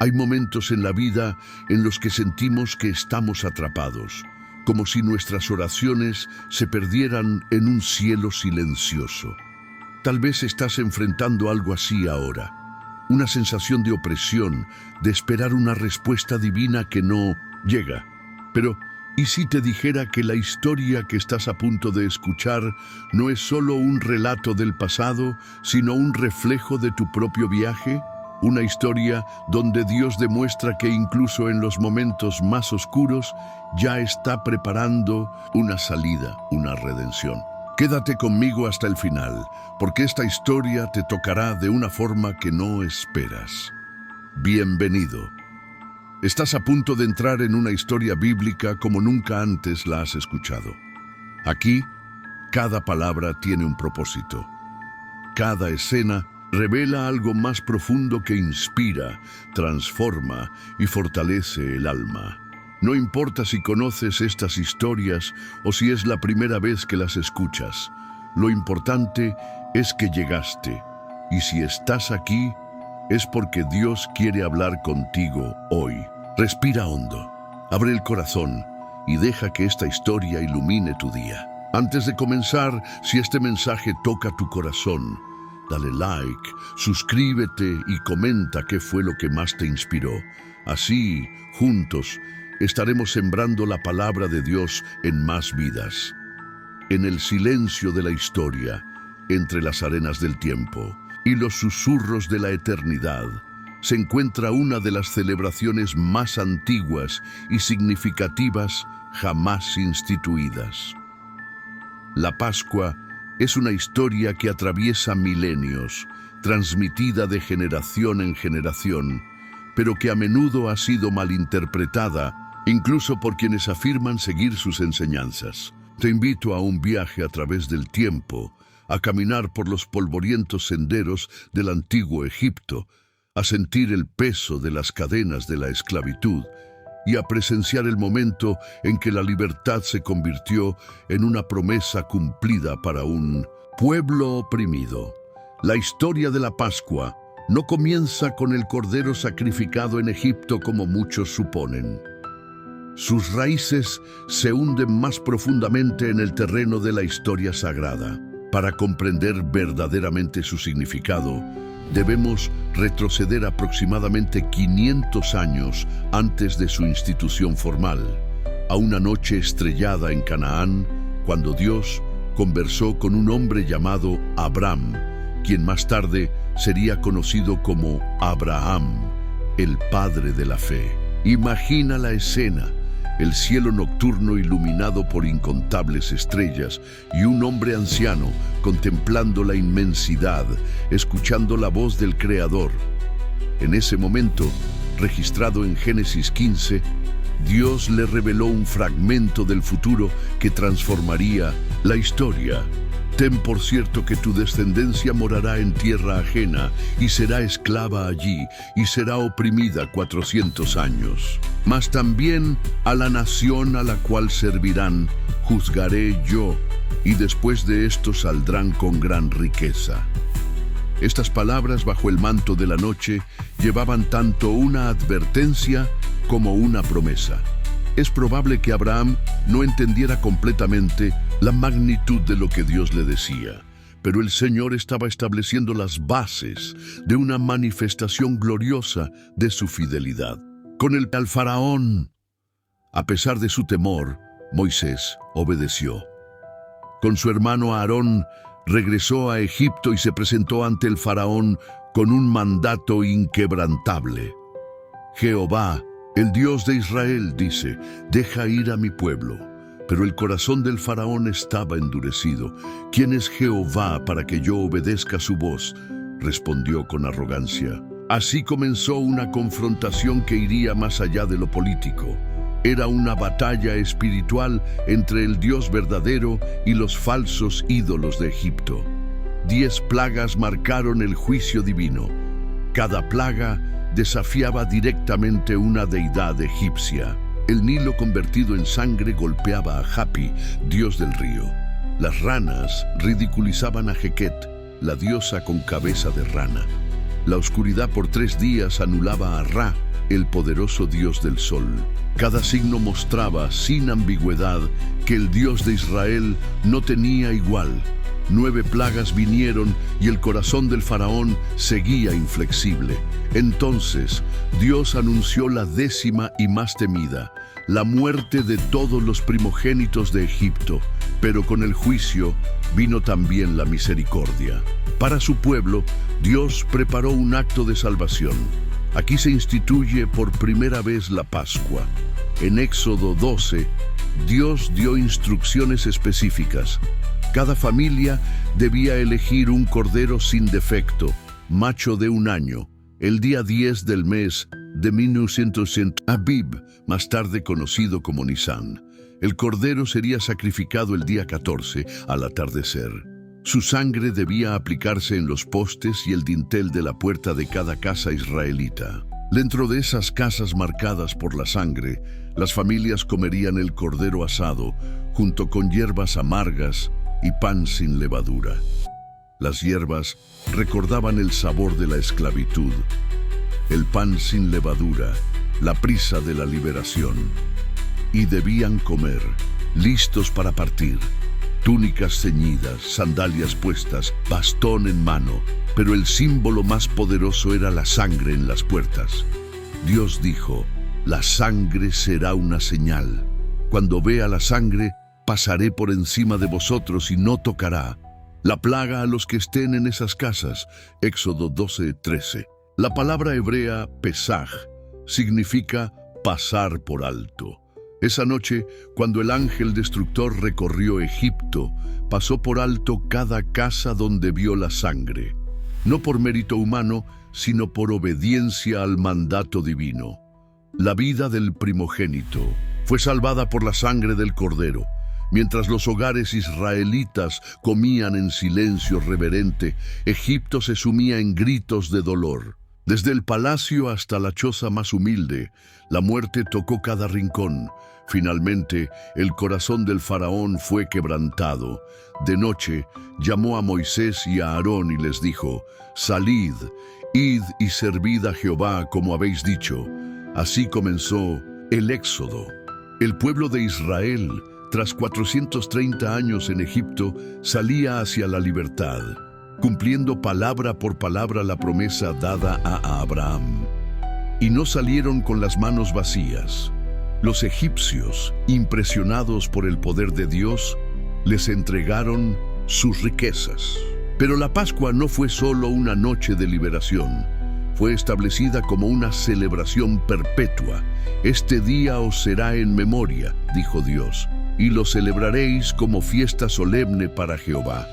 Hay momentos en la vida en los que sentimos que estamos atrapados, como si nuestras oraciones se perdieran en un cielo silencioso. Tal vez estás enfrentando algo así ahora, una sensación de opresión, de esperar una respuesta divina que no llega. Pero, ¿y si te dijera que la historia que estás a punto de escuchar no es solo un relato del pasado, sino un reflejo de tu propio viaje? Una historia donde Dios demuestra que incluso en los momentos más oscuros ya está preparando una salida, una redención. Quédate conmigo hasta el final, porque esta historia te tocará de una forma que no esperas. Bienvenido. Estás a punto de entrar en una historia bíblica como nunca antes la has escuchado. Aquí, cada palabra tiene un propósito. Cada escena revela algo más profundo que inspira, transforma y fortalece el alma. No importa si conoces estas historias o si es la primera vez que las escuchas. Lo importante es que llegaste. Y si estás aquí, es porque Dios quiere hablar contigo hoy. Respira hondo, abre el corazón y deja que esta historia ilumine tu día. Antes de comenzar, si este mensaje toca tu corazón, dale like, suscríbete y comenta qué fue lo que más te inspiró. Así, juntos, estaremos sembrando la palabra de Dios en más vidas. En el silencio de la historia, entre las arenas del tiempo y los susurros de la eternidad, se encuentra una de las celebraciones más antiguas y significativas jamás instituidas. La Pascua es una historia que atraviesa milenios, transmitida de generación en generación, pero que a menudo ha sido malinterpretada, incluso por quienes afirman seguir sus enseñanzas. Te invito a un viaje a través del tiempo, a caminar por los polvorientos senderos del antiguo Egipto, a sentir el peso de las cadenas de la esclavitud y a presenciar el momento en que la libertad se convirtió en una promesa cumplida para un pueblo oprimido. La historia de la Pascua no comienza con el cordero sacrificado en Egipto como muchos suponen. Sus raíces se hunden más profundamente en el terreno de la historia sagrada. Para comprender verdaderamente su significado, debemos retroceder aproximadamente 500 años antes de su institución formal, a una noche estrellada en Canaán, cuando Dios conversó con un hombre llamado Abram, quien más tarde sería conocido como Abraham, el padre de la fe. Imagina la escena: el cielo nocturno iluminado por incontables estrellas y un hombre anciano contemplando la inmensidad, escuchando la voz del Creador. En ese momento, registrado en Génesis 15, Dios le reveló un fragmento del futuro que transformaría la historia. Ten por cierto que tu descendencia morará en tierra ajena y será esclava allí y será oprimida 400 años. Mas también a la nación a la cual servirán juzgaré yo, y después de esto saldrán con gran riqueza. Estas palabras bajo el manto de la noche llevaban tanto una advertencia como una promesa. Es probable que Abraham no entendiera completamente la magnitud de lo que Dios le decía, pero el Señor estaba estableciendo las bases de una manifestación gloriosa de su fidelidad. Con el faraón, a pesar de su temor, Moisés obedeció. Con su hermano Aarón, regresó a Egipto y se presentó ante el faraón con un mandato inquebrantable. Jehová, el Dios de Israel, dice: deja ir a mi pueblo. Pero el corazón del faraón estaba endurecido. ¿Quién es Jehová para que yo obedezca su voz?, respondió con arrogancia. Así comenzó una confrontación que iría más allá de lo político. Era una batalla espiritual entre el Dios verdadero y los falsos ídolos de Egipto. 10 plagas marcaron el juicio divino. Cada plaga desafiaba directamente una deidad egipcia. El Nilo convertido en sangre golpeaba a Hapi, dios del río. Las ranas ridiculizaban a Heket, la diosa con cabeza de rana. La oscuridad por 3 días anulaba a Ra, el poderoso Dios del sol. Cada signo mostraba, sin ambigüedad, que el Dios de Israel no tenía igual. 9 plagas vinieron y el corazón del faraón seguía inflexible. Entonces, Dios anunció la 10ª y más temida, la muerte de todos los primogénitos de Egipto, pero con el juicio vino también la misericordia. Para su pueblo, Dios preparó un acto de salvación. Aquí se instituye por primera vez la Pascua. En Éxodo 12, Dios dio instrucciones específicas. Cada familia debía elegir un cordero sin defecto, macho de 1 año, el día 10 del mes de 1900 Abib, más tarde conocido como Nisán. El cordero sería sacrificado el día 14 al atardecer. Su sangre debía aplicarse en los postes y el dintel de la puerta de cada casa israelita. Dentro de esas casas marcadas por la sangre, las familias comerían el cordero asado junto con hierbas amargas y pan sin levadura. Las hierbas recordaban el sabor de la esclavitud, el pan sin levadura, la prisa de la liberación. Y debían comer, listos para partir, túnicas ceñidas, sandalias puestas, bastón en mano, pero el símbolo más poderoso era la sangre en las puertas. Dios dijo: la sangre será una señal. Cuando vea la sangre, pasaré por encima de vosotros y no tocará la plaga a los que estén en esas casas. Éxodo 12:13. La palabra hebrea Pesaj significa pasar por alto. Esa noche, cuando el ángel destructor recorrió Egipto, pasó por alto cada casa donde vio la sangre, no por mérito humano, sino por obediencia al mandato divino. La vida del primogénito fue salvada por la sangre del cordero. Mientras los hogares israelitas comían en silencio reverente, Egipto se sumía en gritos de dolor. Desde el palacio hasta la choza más humilde, la muerte tocó cada rincón. Finalmente, el corazón del faraón fue quebrantado. De noche, llamó a Moisés y a Aarón y les dijo: «Salid, id y servid a Jehová como habéis dicho». Así comenzó el Éxodo. El pueblo de Israel, tras 430 años en Egipto, salía hacia la libertad, cumpliendo palabra por palabra la promesa dada a Abraham. Y no salieron con las manos vacías. Los egipcios, impresionados por el poder de Dios, les entregaron sus riquezas. Pero la Pascua no fue solo una noche de liberación. Fue establecida como una celebración perpetua. «Este día os será en memoria», dijo Dios, «y lo celebraréis como fiesta solemne para Jehová».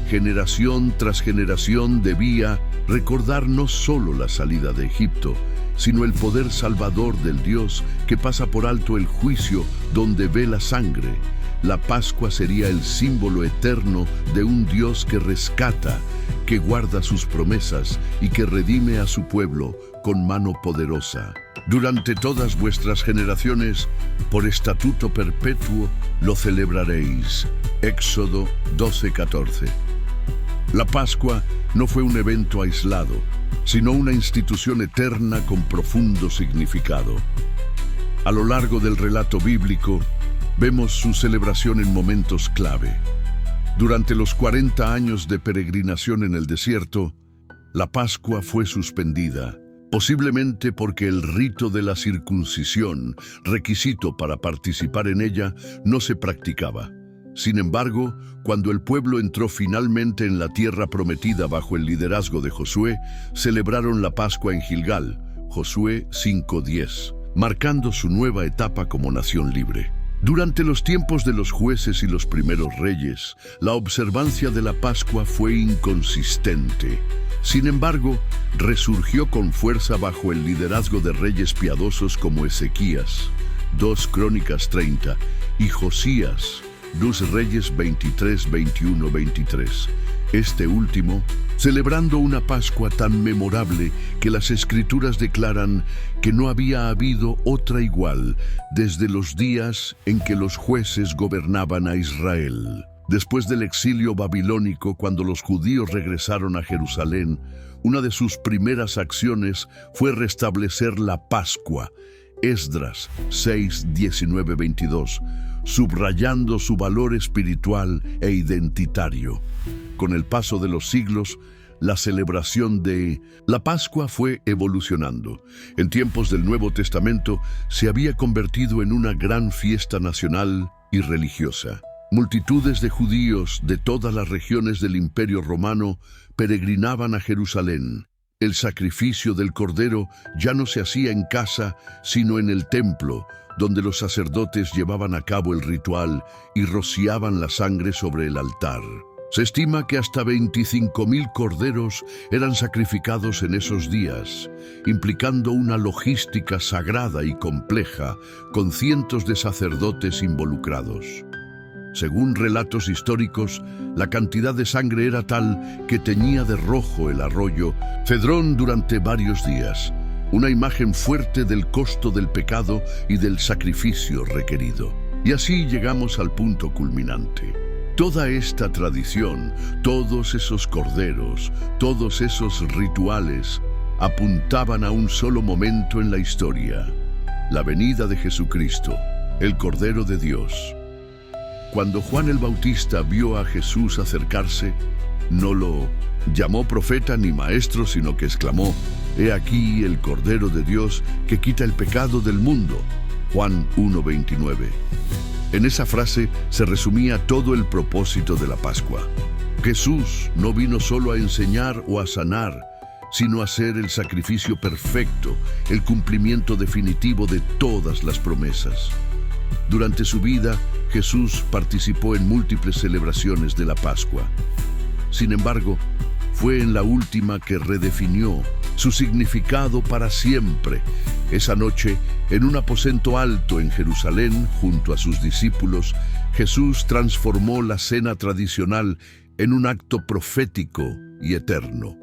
Generación tras generación debía recordar no solo la salida de Egipto, sino el poder salvador del Dios que pasa por alto el juicio donde ve la sangre. La Pascua sería el símbolo eterno de un Dios que rescata, que guarda sus promesas y que redime a su pueblo con mano poderosa. Durante todas vuestras generaciones, por estatuto perpetuo, lo celebraréis. Éxodo 12:14. La Pascua no fue un evento aislado, sino una institución eterna con profundo significado. A lo largo del relato bíblico, vemos su celebración en momentos clave. Durante los 40 años de peregrinación en el desierto, la Pascua fue suspendida, posiblemente porque el rito de la circuncisión, requisito para participar en ella, no se practicaba. Sin embargo, cuando el pueblo entró finalmente en la tierra prometida bajo el liderazgo de Josué, celebraron la Pascua en Gilgal, Josué 5:10, marcando su nueva etapa como nación libre. Durante los tiempos de los jueces y los primeros reyes, la observancia de la Pascua fue inconsistente. Sin embargo, resurgió con fuerza bajo el liderazgo de reyes piadosos como Ezequías, 2 Crónicas 30, y Josías, 2 Reyes 23, 21, 23. Este último, celebrando una Pascua tan memorable que las Escrituras declaran que no había habido otra igual desde los días en que los jueces gobernaban a Israel. Después del exilio babilónico, cuando los judíos regresaron a Jerusalén, una de sus primeras acciones fue restablecer la Pascua, Esdras 6, 19, 22, subrayando su valor espiritual e identitario. Con el paso de los siglos, la celebración de la Pascua fue evolucionando. En tiempos del Nuevo Testamento se había convertido en una gran fiesta nacional y religiosa. Multitudes de judíos de todas las regiones del Imperio Romano peregrinaban a Jerusalén. El sacrificio del Cordero ya no se hacía en casa, sino en el templo, donde los sacerdotes llevaban a cabo el ritual y rociaban la sangre sobre el altar. Se estima que hasta 25.000 corderos eran sacrificados en esos días, implicando una logística sagrada y compleja, con cientos de sacerdotes involucrados. Según relatos históricos, la cantidad de sangre era tal que teñía de rojo el arroyo Cedrón durante varios días, una imagen fuerte del costo del pecado y del sacrificio requerido. Y así llegamos al punto culminante. Toda esta tradición, todos esos corderos, todos esos rituales, apuntaban a un solo momento en la historia: la venida de Jesucristo, el Cordero de Dios. Cuando Juan el Bautista vio a Jesús acercarse, no lo llamó profeta ni maestro, sino que exclamó: «He aquí el Cordero de Dios que quita el pecado del mundo». Juan 1:29. En esa frase se resumía todo el propósito de la Pascua. Jesús no vino solo a enseñar o a sanar, sino a ser el sacrificio perfecto, el cumplimiento definitivo de todas las promesas. Durante su vida, Jesús participó en múltiples celebraciones de la Pascua. Sin embargo, fue en la última que redefinió su significado para siempre. Esa noche, en un aposento alto en Jerusalén, junto a sus discípulos, Jesús transformó la cena tradicional en un acto profético y eterno.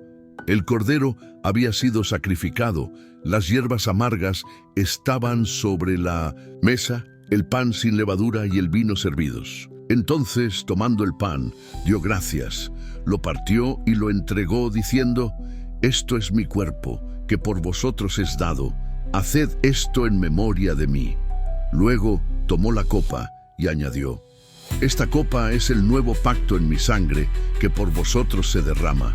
El cordero había sido sacrificado, las hierbas amargas estaban sobre la mesa, el pan sin levadura y el vino servidos. Entonces, tomando el pan, dio gracias, lo partió y lo entregó, diciendo: «Esto es mi cuerpo, que por vosotros es dado. Haced esto en memoria de mí». Luego tomó la copa y añadió: «Esta copa es el nuevo pacto en mi sangre, que por vosotros se derrama».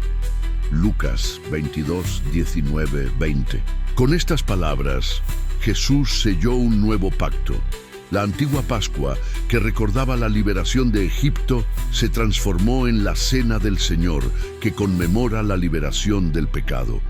Lucas 22, 19, 20. Con estas palabras, Jesús selló un nuevo pacto. La antigua Pascua, que recordaba la liberación de Egipto, se transformó en la Cena del Señor, que conmemora la liberación del pecado.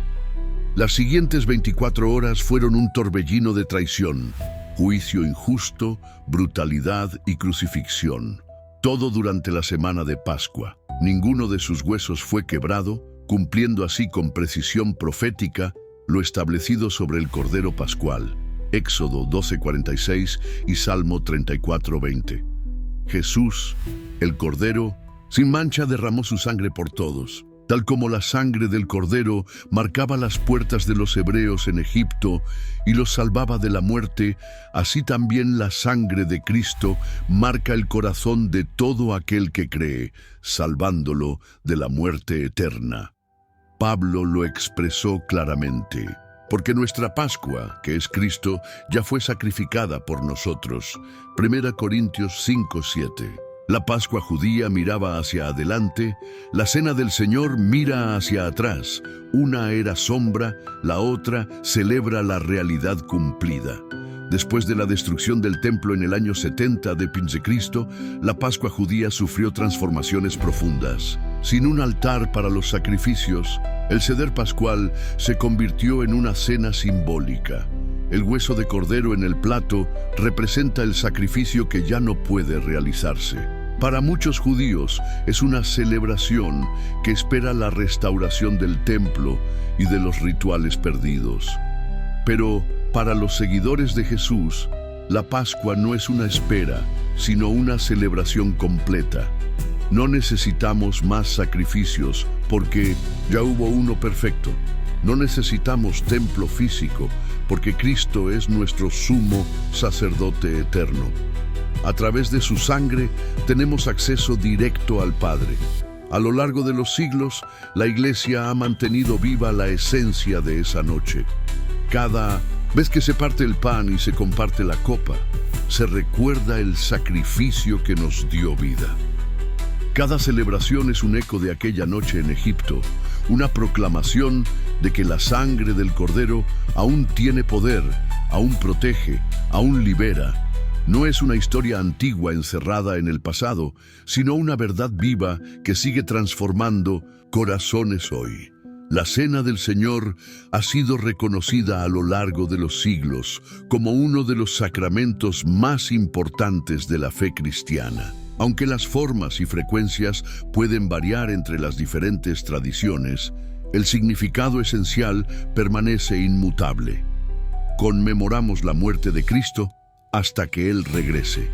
Las siguientes 24 horas fueron un torbellino de traición, juicio injusto, brutalidad y crucifixión. Todo durante la semana de Pascua. Ninguno de sus huesos fue quebrado, cumpliendo así con precisión profética lo establecido sobre el Cordero Pascual. Éxodo 12:46 y Salmo 34:20. Jesús, el Cordero, sin mancha derramó su sangre por todos. Tal como la sangre del Cordero marcaba las puertas de los hebreos en Egipto y los salvaba de la muerte, así también la sangre de Cristo marca el corazón de todo aquel que cree, salvándolo de la muerte eterna. Pablo lo expresó claramente: «Porque nuestra Pascua, que es Cristo, ya fue sacrificada por nosotros». 1 Corintios 5:7. La Pascua judía miraba hacia adelante, la Cena del Señor mira hacia atrás. Una era sombra, la otra celebra la realidad cumplida. Después de la destrucción del templo en el año 70 de Cristo, la Pascua judía sufrió transformaciones profundas. Sin un altar para los sacrificios, el Seder Pascual se convirtió en una cena simbólica. El hueso de cordero en el plato representa el sacrificio que ya no puede realizarse. Para muchos judíos es una celebración que espera la restauración del templo y de los rituales perdidos. Pero para los seguidores de Jesús, la Pascua no es una espera, sino una celebración completa. No necesitamos más sacrificios porque ya hubo uno perfecto. No necesitamos templo físico porque Cristo es nuestro sumo sacerdote eterno. A través de su sangre tenemos acceso directo al Padre. A lo largo de los siglos, la Iglesia ha mantenido viva la esencia de esa noche. Cada vez que se parte el pan y se comparte la copa, se recuerda el sacrificio que nos dio vida. Cada celebración es un eco de aquella noche en Egipto, una proclamación de que la sangre del Cordero aún tiene poder, aún protege, aún libera. No es una historia antigua encerrada en el pasado, sino una verdad viva que sigue transformando corazones hoy. La Cena del Señor ha sido reconocida a lo largo de los siglos como uno de los sacramentos más importantes de la fe cristiana. Aunque las formas y frecuencias pueden variar entre las diferentes tradiciones, el significado esencial permanece inmutable. Conmemoramos la muerte de Cristo hasta que Él regrese.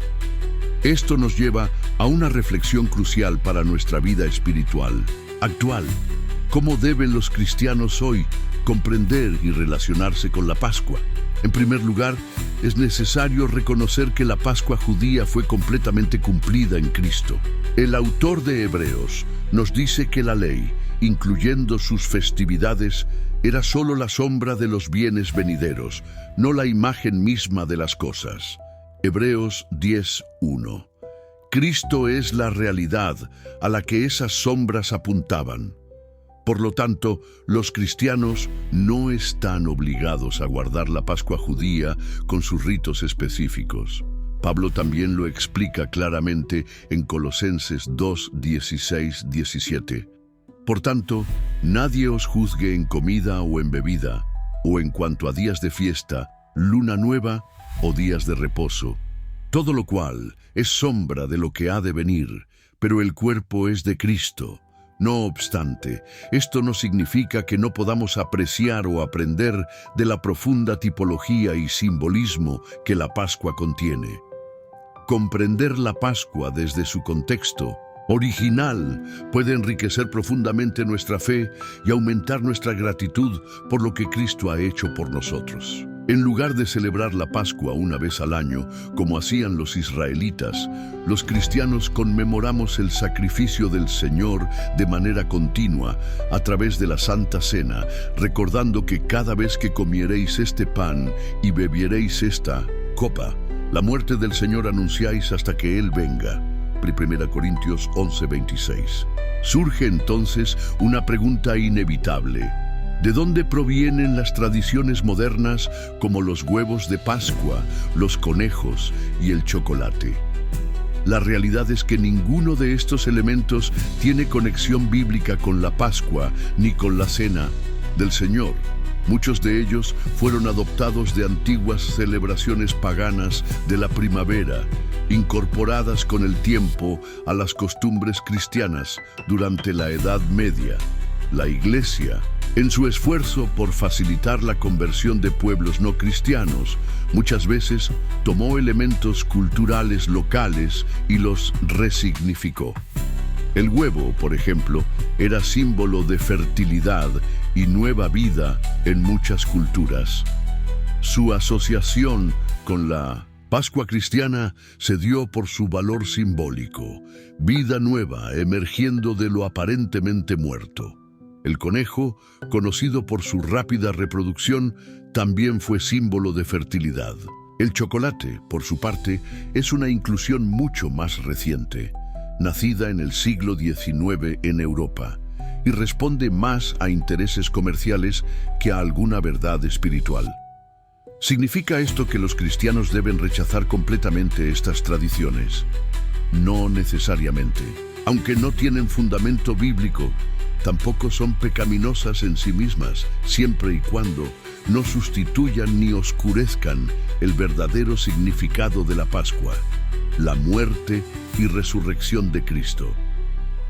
Esto nos lleva a una reflexión crucial para nuestra vida espiritual actual. ¿Cómo deben los cristianos hoy comprender y relacionarse con la Pascua? En primer lugar, es necesario reconocer que la Pascua judía fue completamente cumplida en Cristo. El autor de Hebreos nos dice que la ley, incluyendo sus festividades, era solo la sombra de los bienes venideros, no la imagen misma de las cosas. Hebreos 10:1. Cristo es la realidad a la que esas sombras apuntaban. Por lo tanto, los cristianos no están obligados a guardar la Pascua judía con sus ritos específicos. Pablo también lo explica claramente en Colosenses 2:16-17. Por tanto, nadie os juzgue en comida o en bebida, o en cuanto a días de fiesta, luna nueva o días de reposo. Todo lo cual es sombra de lo que ha de venir, pero el cuerpo es de Cristo. No obstante, esto no significa que no podamos apreciar o aprender de la profunda tipología y simbolismo que la Pascua contiene. Comprender la Pascua desde su contexto original puede enriquecer profundamente nuestra fe y aumentar nuestra gratitud por lo que Cristo ha hecho por nosotros. En lugar de celebrar la Pascua una vez al año, como hacían los israelitas, los cristianos conmemoramos el sacrificio del Señor de manera continua a través de la Santa Cena, recordando que cada vez que comiereis este pan y bebiereis esta copa, la muerte del Señor anunciáis hasta que Él venga. 1 Corintios 11:26. Surge entonces una pregunta inevitable. ¿De dónde provienen las tradiciones modernas como los huevos de Pascua, los conejos y el chocolate? La realidad es que ninguno de estos elementos tiene conexión bíblica con la Pascua ni con la Cena del Señor. Muchos de ellos fueron adoptados de antiguas celebraciones paganas de la primavera, incorporadas con el tiempo a las costumbres cristianas durante la Edad Media. La Iglesia, en su esfuerzo por facilitar la conversión de pueblos no cristianos, muchas veces tomó elementos culturales locales y los resignificó. El huevo, por ejemplo, era símbolo de fertilidad y nueva vida en muchas culturas. Su asociación con la Pascua cristiana se dio por su valor simbólico, vida nueva emergiendo de lo aparentemente muerto. El conejo, conocido por su rápida reproducción, también fue símbolo de fertilidad. El chocolate, por su parte, es una inclusión mucho más reciente, nacida en el siglo XIX en Europa, y responde más a intereses comerciales que a alguna verdad espiritual. ¿Significa esto que los cristianos deben rechazar completamente estas tradiciones? No necesariamente. Aunque no tienen fundamento bíblico, tampoco son pecaminosas en sí mismas, siempre y cuando no sustituyan ni oscurezcan el verdadero significado de la Pascua, la muerte y resurrección de Cristo.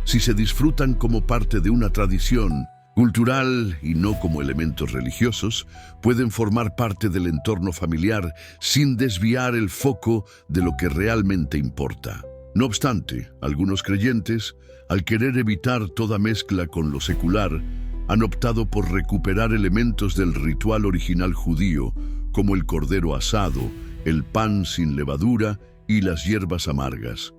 Si se disfrutan como parte de una tradición cultural y no como elementos religiosos, pueden formar parte del entorno familiar sin desviar el foco de lo que realmente importa. No obstante, algunos creyentes, al querer evitar toda mezcla con lo secular, han optado por recuperar elementos del ritual original judío, como el cordero asado, el pan sin levadura y las hierbas amargas.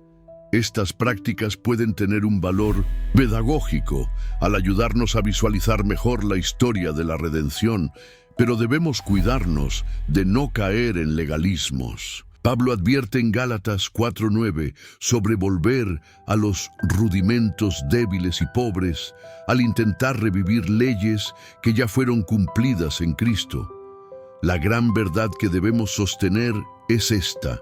Estas prácticas pueden tener un valor pedagógico al ayudarnos a visualizar mejor la historia de la redención, pero debemos cuidarnos de no caer en legalismos. Pablo advierte en Gálatas 4:9 sobre volver a los rudimentos débiles y pobres al intentar revivir leyes que ya fueron cumplidas en Cristo. La gran verdad que debemos sostener es esta: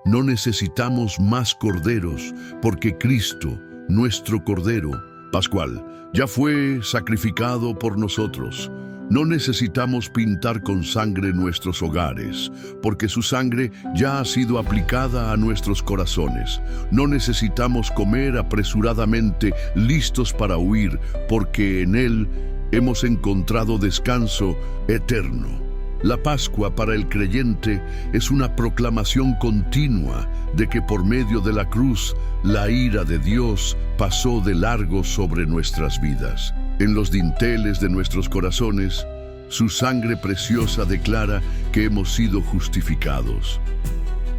no necesitamos más corderos, porque Cristo, nuestro Cordero Pascual, ya fue sacrificado por nosotros. No necesitamos pintar con sangre nuestros hogares, porque su sangre ya ha sido aplicada a nuestros corazones. No necesitamos comer apresuradamente, listos para huir, porque en Él hemos encontrado descanso eterno. La Pascua para el creyente es una proclamación continua de que por medio de la cruz la ira de Dios pasó de largo sobre nuestras vidas. En los dinteles de nuestros corazones, su sangre preciosa declara que hemos sido justificados.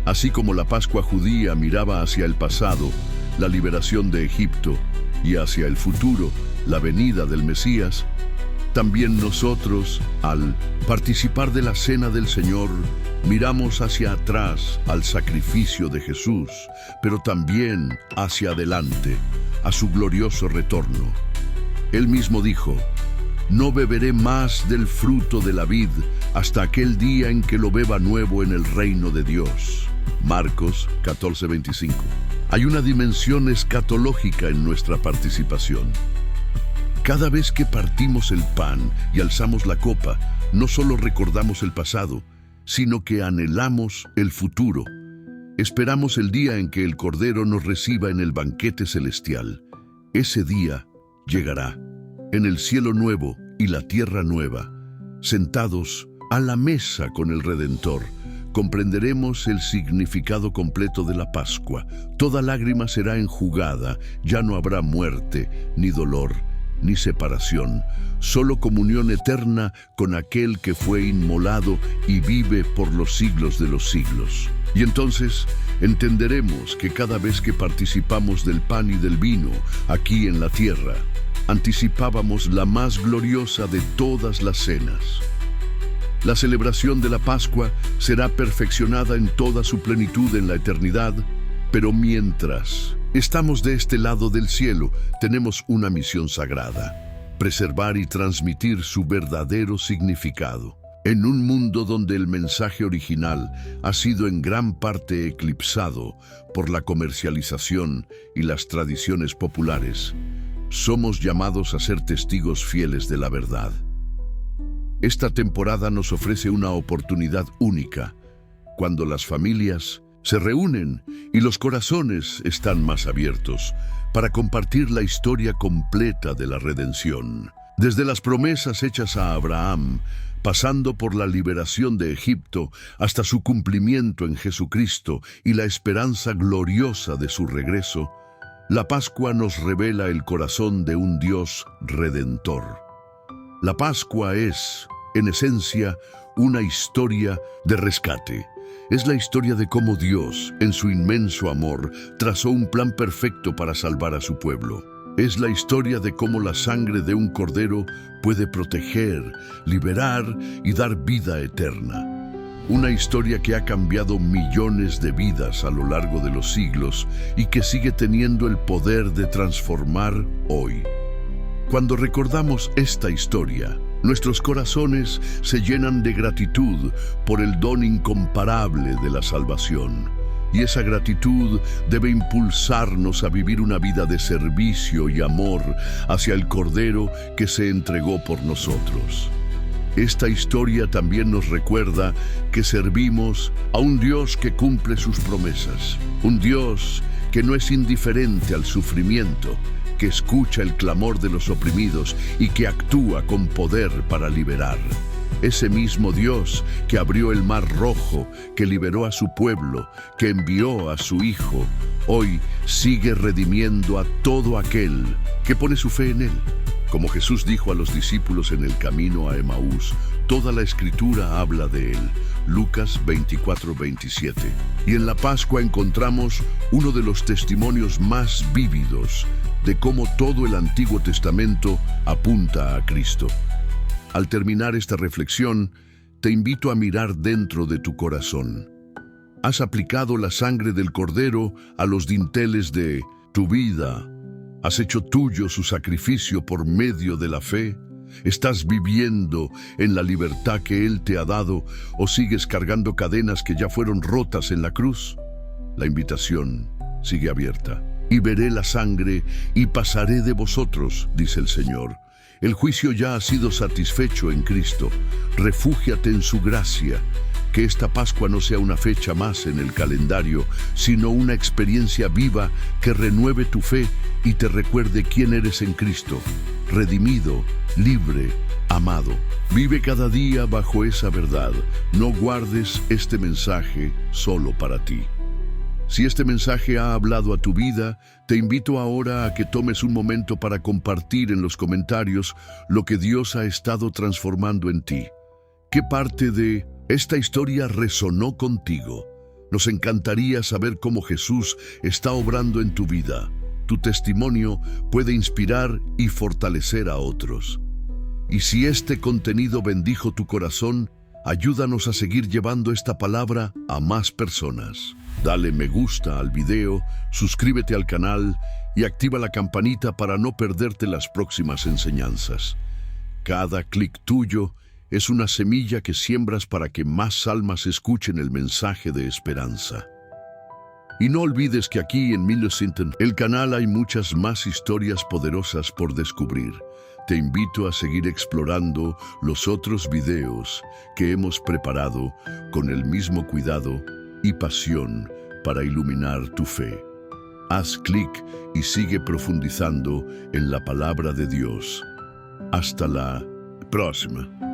Así como la Pascua judía miraba hacia el pasado, la liberación de Egipto, y hacia el futuro, la venida del Mesías, también nosotros, al participar de la Cena del Señor, miramos hacia atrás al sacrificio de Jesús, pero también hacia adelante, a su glorioso retorno. Él mismo dijo: no beberé más del fruto de la vid hasta aquel día en que lo beba nuevo en el reino de Dios. Marcos 14:25. Hay una dimensión escatológica en nuestra participación. Cada vez que partimos el pan y alzamos la copa, no solo recordamos el pasado, sino que anhelamos el futuro. Esperamos el día en que el Cordero nos reciba en el banquete celestial. Ese día llegará, en el cielo nuevo y la tierra nueva, sentados a la mesa con el Redentor. Comprenderemos el significado completo de la Pascua. Toda lágrima será enjugada, ya no habrá muerte, ni dolor, ni separación, solo comunión eterna con aquel que fue inmolado y vive por los siglos de los siglos. Y entonces entenderemos que cada vez que participamos del pan y del vino aquí en la tierra, anticipábamos la más gloriosa de todas las cenas. La celebración de la Pascua será perfeccionada en toda su plenitud en la eternidad, pero mientras estamos de este lado del cielo, tenemos una misión sagrada: preservar y transmitir su verdadero significado. En un mundo donde el mensaje original ha sido en gran parte eclipsado por la comercialización y las tradiciones populares, somos llamados a ser testigos fieles de la verdad. Esta temporada nos ofrece una oportunidad única, cuando las familias se reúnen y los corazones están más abiertos para compartir la historia completa de la redención. Desde las promesas hechas a Abraham, pasando por la liberación de Egipto, hasta su cumplimiento en Jesucristo y la esperanza gloriosa de su regreso, la Pascua nos revela el corazón de un Dios redentor. La Pascua es, en esencia, una historia de rescate. Es la historia de cómo Dios, en su inmenso amor, trazó un plan perfecto para salvar a su pueblo. Es la historia de cómo la sangre de un cordero puede proteger, liberar y dar vida eterna. Una historia que ha cambiado millones de vidas a lo largo de los siglos y que sigue teniendo el poder de transformar hoy. Cuando recordamos esta historia, nuestros corazones se llenan de gratitud por el don incomparable de la salvación. Y esa gratitud debe impulsarnos a vivir una vida de servicio y amor hacia el Cordero que se entregó por nosotros. Esta historia también nos recuerda que servimos a un Dios que cumple sus promesas, un Dios que no es indiferente al sufrimiento, que escucha el clamor de los oprimidos y que actúa con poder para liberar. Ese mismo Dios que abrió el Mar Rojo, que liberó a su pueblo, que envió a su Hijo, hoy sigue redimiendo a todo aquel que pone su fe en Él. Como Jesús dijo a los discípulos en el camino a Emaús: Toda la Escritura habla de él. Lucas 24:27. Y en la Pascua encontramos uno de los testimonios más vívidos de cómo todo el Antiguo Testamento apunta a Cristo. Al terminar esta reflexión, te invito a mirar dentro de tu corazón. ¿Has aplicado la sangre del Cordero a los dinteles de tu vida? ¿Has hecho tuyo su sacrificio por medio de la fe? ¿Estás viviendo en la libertad que Él te ha dado o sigues cargando cadenas que ya fueron rotas en la cruz? La invitación sigue abierta. Y veré la sangre y pasaré de vosotros, dice el Señor. El juicio ya ha sido satisfecho en Cristo. Refúgiate en su gracia. Que esta Pascua no sea una fecha más en el calendario, sino una experiencia viva que renueve tu fe y te recuerde quién eres en Cristo. Redimido, libre, amado. Vive cada día bajo esa verdad. No guardes este mensaje solo para ti. Si este mensaje ha hablado a tu vida, te invito ahora a que tomes un momento para compartir en los comentarios lo que Dios ha estado transformando en ti. ¿Qué parte de esta historia resonó contigo? Nos encantaría saber cómo Jesús está obrando en tu vida. Tu testimonio puede inspirar y fortalecer a otros. Y si este contenido bendijo tu corazón, ayúdanos a seguir llevando esta palabra a más personas. Dale me gusta al video, suscríbete al canal y activa la campanita para no perderte las próximas enseñanzas. Cada clic tuyo es una semilla que siembras para que más almas escuchen el mensaje de esperanza. Y no olvides que aquí en Millesington, el canal, hay muchas más historias poderosas por descubrir. Te invito a seguir explorando los otros videos que hemos preparado con el mismo cuidado y pasión para iluminar tu fe. Haz clic y sigue profundizando en la palabra de Dios. Hasta la próxima.